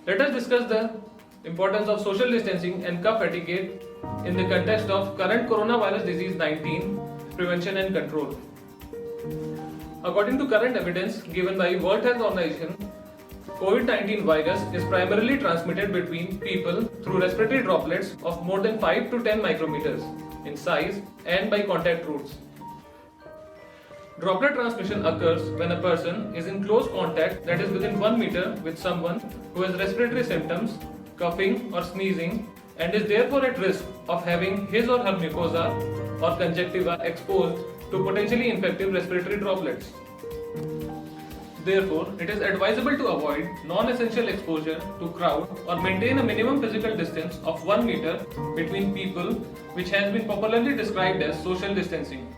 Let us discuss the importance of social distancing and cough etiquette in the context of current coronavirus disease 19 prevention and control. According to current evidence given by World Health Organization, COVID-19 virus is primarily transmitted between people through respiratory droplets of more than 5 to 10 micrometers in size and by contact routes. Droplet transmission occurs when a person is in close contact, that is within 1 meter, with someone who has respiratory symptoms, coughing or sneezing, and is therefore at risk of having his or her mucosa or conjunctiva exposed to potentially infective respiratory droplets. Therefore, it is advisable to avoid non-essential exposure to crowd or maintain a minimum physical distance of 1 meter between people, which has been popularly described as social distancing.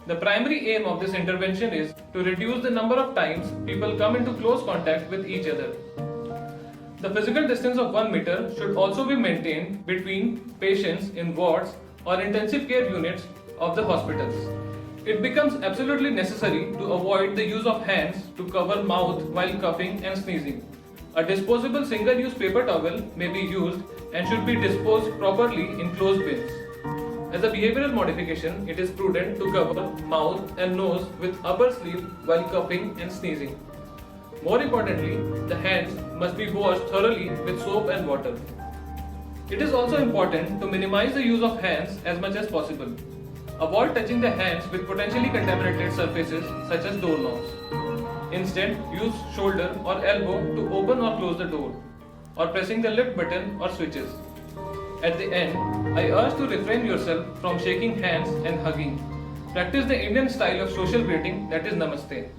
The primary aim of this intervention is to reduce the number of times people come into close contact with each other. The physical distance of 1 meter should also be maintained between patients in wards or intensive care units of the hospitals. It becomes absolutely necessary to avoid the use of hands to cover mouth while coughing and sneezing. A disposable single-use paper towel may be used and should be disposed properly in closed bins. As a behavioral modification, it is prudent to cover mouth and nose with upper sleeve while coughing and sneezing. More importantly, the hands must be washed thoroughly with soap and water. It is also important to minimize the use of hands as much as possible. Avoid touching the hands with potentially contaminated surfaces such as doorknobs. Instead, use shoulder or elbow to open or close the door, or pressing the lift button or switches. At the end, I urge to refrain yourself from shaking hands and hugging. Practice the Indian style of social greeting, that is Namaste.